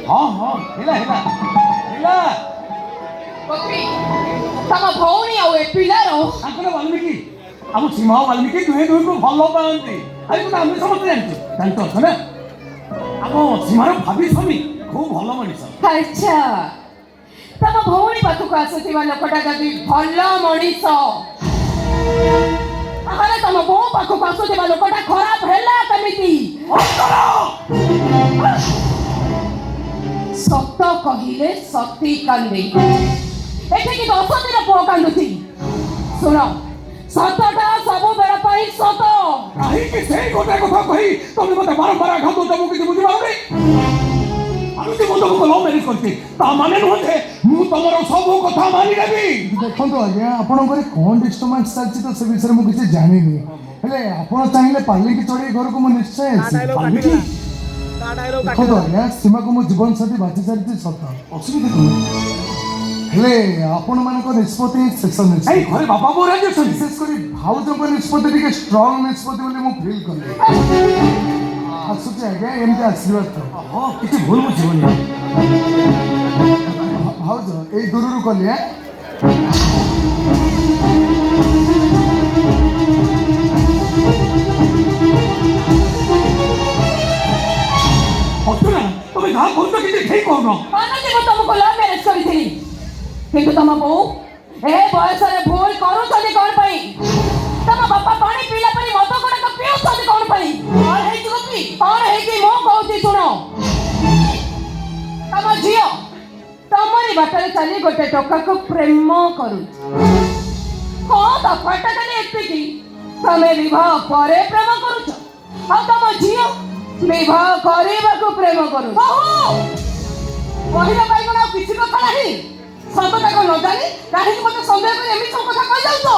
हाँ हाँ हेला हेला हेला गोपी तम भौणी आउ ए पिलार तांकर वाल्मीकि हम सीमा वाल्मीकि दुहे दुहे को भल पाती अरे तो आम समस्त जानते जानते ना आम सीमार भाभी स्वामी खूब भल मनीष अच्छा तम भौणी पाखक आसुवा लोकटा जदि भल मनीष ताहले तम बो पाखक आसुवा लोकटा खराब हैला केमिति सत कहिले सती कांदी एठे कि 10 दिन पुओ कांदुथि सुनो सतटा सब बेला पाई सत काहे कि सेई गोटे कथा कहि तमे मते बारंबार आघात दबो कि बुझि पाउनी আমি তো মতো কল ম্যারেজ করছি তা মানে নহে মু তোমার সব কথা মানি নেবি দেখন্তু আজ্ঞা ଆପଣଙ୍କର কোন ডিস্টার্বেন্স চাଲିଛି ତ ସେ ବିଷୟରେ ମୁଁ କିଛି ଜାଣିନି ହେଲେ ଆପଣ ଚାହିଁଲେ ପାଲିକି ଚଢ଼େଇ ଘରକୁ ମୁଁ ନିଶ୍ଚୟ ଆସିବି ଦେଖନ୍ତୁ ଆଜ୍ଞା ସୀମାକୁ ମୋ ଜୀବନ ସାଥୀ ବାଛି ସାରିଛି ସତ ଅସୁବିଧା କ'ଣ ହେଲେ ଆପଣମାନଙ୍କ ନିଷ୍ପତ୍ତି ଶେଷ ନିଷ୍ପତ୍ତି ଏଇ ଘରେ ବାପା ବୋଉ ରାଜି ଅଛନ୍ତି ବିଶେଷ କରି ଭାଉଜଙ୍କ ନିଷ୍ପତ୍ତି ଟିକେ ଷ୍ଟ୍ରଙ୍ଗ ନିଷ୍ପତ୍ତି ବୋଲି ମୁଁ ଫିଲ୍ କଲି ଆସୁଛି ଆଜ୍ଞା ଏମିତି ଆଶୀର୍ବାଦ ଥାଉ ହଁ କିଛି ଭୁଲ ବୁଝିବନି ଭାଉଜ ଏଇ ଦୂରରୁ କଲି ଅସୁରା ତମେ ଯାହା କହୁଛ କିଛି ଠିକ କହୁନ ମାନୁଛି ମୁଁ ତମକୁ ଲଭ୍ ମ୍ୟାରେଜ କରିଥିଲି କିନ୍ତୁ ତମ ବୋଉ ଏ ବୟସରେ ଭୁଲ କରୁଛନ୍ତି କ'ଣ ପାଇଁ ତମ ବାପା ପାଣି ପିଇଲା ପରି ମଦ ଗୁଡ଼ାକ ପିଉଛନ୍ତି କ'ଣ ପାଇଁ କ'ଣ ହେଇଛି ଗୋପୀ କ'ଣ ହେଇଛି ମୁଁ କହୁଛି ଶୁଣ ତମ ଝିଅ ତମରି ବାଟରେ ଚାଲି ଗୋଟେ ଟୋକାକୁ ପ୍ରେମ କରୁଛି ହଁ ତଫାତଟା ଖାଲି ଏତିକି ତମେ ବିବାହ ପରେ ପ୍ରେମ କରୁଛ ଆଉ ତମ ଝିଅ ବିବାହ କରିବାକୁ ପ୍ରେମ କରୁଛ କହିବା ପାଇଁ କ'ଣ ଆଉ କିଛି କଥା ନାହିଁ ସତଟା କ'ଣ ନ ଜାଣି କାହିଁକି ମୋତେ ସନ୍ଦେହ କରି ଏମିତି ସବୁ କଥା କହିଯାଉଛ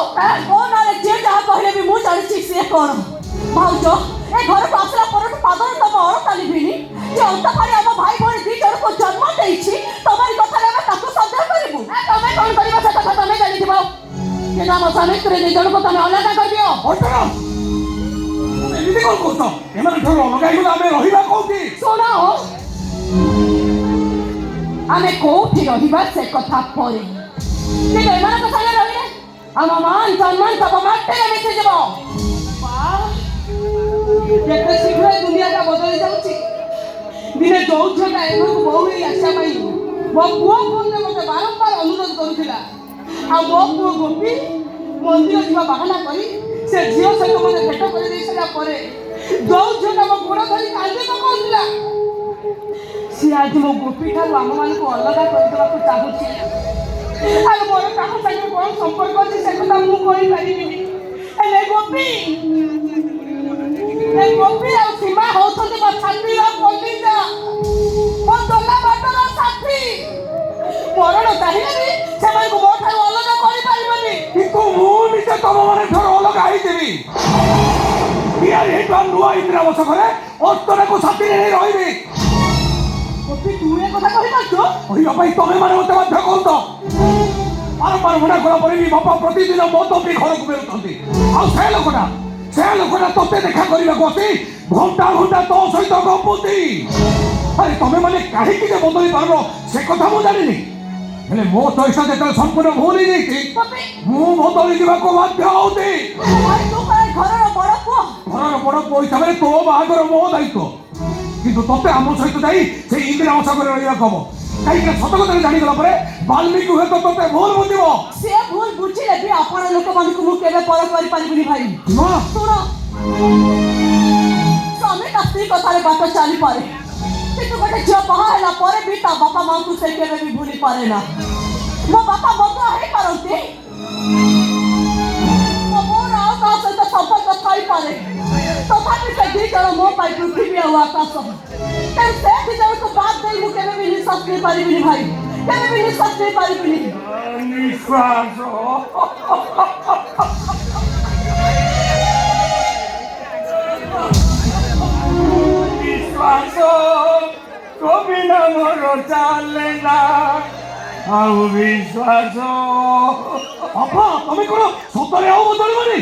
ଓ ନାରେ ଯିଏ ଯାହା କହିଲେ ବି ମୁଁ ଜାଣିଛି ସିଏ କ'ଣ ଭାଉଜ ଏ ଘରକୁ ଆସିଲା ପରଠୁ ପାଦରେ ତମ ଅଳତା ଲିଭିନି ଯେ ଅନ୍ତ ପାରି ଆମ ଭାଇ ଭଉଣୀ ଦି ଜଣକୁ ଜନ୍ମ ଦେଇଛି ତମରି କଥାରେ ଆମେ ତାକୁ ସନ୍ଦେହ କରିବୁ ତମେ କ'ଣ କରିବ ସେ କଥା ତମେ ଜାଣିଥିବ କିନ୍ତୁ ଆମ ସ୍ୱାମୀ ସ୍ତ୍ରୀ ଦି ଜଣକୁ ତମେ ଅଲଗା କରିଦିଅ ଅସୁରା ଏମିତି କ'ଣ କହୁଛ ଏମାନେ ଠାରୁ ଅଲଗା ହେଇଗଲେ ଆମେ ରହିବା କୋଉଠି ଶୁଣ ଆମେ କୋଉଠି ରହିବା ସେ କଥା ପରେ କିନ୍ତୁ ଏମାନଙ୍କ ସାଙ୍ଗେ ରହିଲେ ଆମ ମାନ ସମ୍ମାନ ସବୁ ମାଟିରେ ମିଶିଯିବ କେତେ ଶୀଘ୍ର ଦୁନିଆଟା ବଦଳି ଯାଉଛି ଦିନେ ଯୋଉ ଝିଅଟା ଏମାନଙ୍କୁ ବୋହୂ ହେଇ ଆସିବା ପାଇଁ ମୋ ପୁଅ ଫୋନରେ ମୋତେ ବାରମ୍ବାର ଅନୁରୋଧ କରୁଥିଲା ଆଉ ମୋ ପୁଅ ଗୋପୀ ମନ୍ଦିର ଯିବା ବାହାନା କରି ସେ ଝିଅ ସହିତ ମୋତେ ଭେଟ କରିଦେଇ ସାରିଲା ପରେ ଯୋଉ ଝିଅଟା ମୋ ଗୋଡ଼ ଧରି କାନ୍ଦି ପକାଉଥିଲା ସିଏ ଆଜି ମୋ ଗୋପୀ ଠାରୁ ଆମମାନଙ୍କୁ ଅଲଗା କରିଦେବାକୁ ଚାହୁଁଛି ଆଉ ମୋର କାହା ସାଙ୍ଗରେ କ'ଣ ସମ୍ପର୍କ ଅଛି ସେ କଥା ମୁଁ କହିପାରିବିନି ହେଲେ ଗୋପୀ ଆଉ ସୀମା ହଉଛନ୍ତି ମୋ ଛାତିର କଲିଜା ମୋ ଦୋଲା ବାଟର ସାଥୀ ମରଣ ଚାହିଁଲେ ବି ସେମାନଙ୍କୁ ମୋ ଠାରୁ ଅଲଗା କରିପାରିବନି କିନ୍ତୁ ମୁଁ ନିଜେ ତମମାନେ ଠାରୁ ଅଲଗା ହେଇଯିବି ତିଆରି ହେଇଥିବା ନୂଆ ଇନ୍ଦିରା ବସକରେ ଅସ୍ତରକୁ ସାଥିରେ ନେଇ ରହିବି ଗୋପୀ ତୁ ଏ କଥା କହିପାରୁଛୁ କହିବା ପାଇଁ ତମେ ମାନେ ମତେ ବାଧ୍ୟ କରୁଛ ବାରମ୍ବାର ମନା କଲା ପରେ ବି ବାପା ପ୍ରତିଦିନ ମଦ ପିଇ ଘରକୁ ଫେରୁଛନ୍ତି ଆଉ ସେ ଲୋକଟା ତତେ ଦେଖା କରିବାକୁ ଆସି ଘଣ୍ଟା ଘଣ୍ଟା ତୋ ସହିତ ଗପୁଛି ଆରେ ତମେ ମାନେ କାହିଁକି ଯେ ବଦଳି ପାରୁନ ସେ କଥା ମୁଁ ଜାଣିନି ହେଲେ ମୋ ଚଏସ୍ ଯେତେବେଳେ ସମ୍ପୂର୍ଣ୍ଣ ଭୁଲ ହେଇଯାଇଛି ମୁଁ ବଦଳି ଯିବାକୁ ବାଧ୍ୟ ହଉଛି ଘରର ବଡ଼ ପୁଅ ହିସାବରେ ତୋ ବାହାଘର ମୋ ଦାୟିତ୍ୱ କିନ୍ତୁ ତତେ ଆମ ସହିତ ଯାଇ ସେଇ ଇନ୍ଦିରା ବସକରେ ରହିବାକୁ ହବ କାହିଁକି ସତ କଥା ଜାଣିଗଲା ପରେ ବାଲ୍ମୀକି ହୁଏତ ତତେ ଭୁଲ ବୁଝିବ ସେ ଭୁଲ ବୁଝିଲେ ବି ଆପଣ ଲୋକମାନଙ୍କୁ ମୁଁ କେବେ ପର କରିପାରିବିନି ଭାଇ ଶୁଣ ସ୍ୱାମୀ ତା ସ୍ତ୍ରୀ କଥାରେ ବାଟ ଚାଲିପାରେ କିନ୍ତୁ ଗୋଟେ ଝିଅ ବାହା ହେଲା ପରେ ବି ତା ବାପା ମାଆଙ୍କୁ ସେ କେବେ ବି ଭୁଲି ପାରେ ନା ମୋ ବାପା ମଦୁଆ ହେଇପାରନ୍ତି ମୋ ବୋଉର ଆଉ କାହା ସହିତ ସମ୍ପର୍କ ଥାଇପାରେ ତଥାପି ସେ ଦି ଜଣ ମୋ ପାଇଁ ପୃଥିବୀ ଆଉ ଆକାଶ ତେଣୁ ସେ ଦି ଜଣକୁ ବାଦ ଦେଇ ମୁଁ କେବେ ବି ନିଶ୍ୱାସ ନେଇପାରିବିନି ଭାଇ କେବେ ବି ନିଶ୍ୱାସ ନେଇପାରିବିନି ନିଶ୍ୱାସ କବିନା ମୋର ଚାଲେ ନା ଆଉ ବିଶ୍ୱାସ ତମେ କ'ଣ ସତରେ ଆଉ ବଦଳିବନି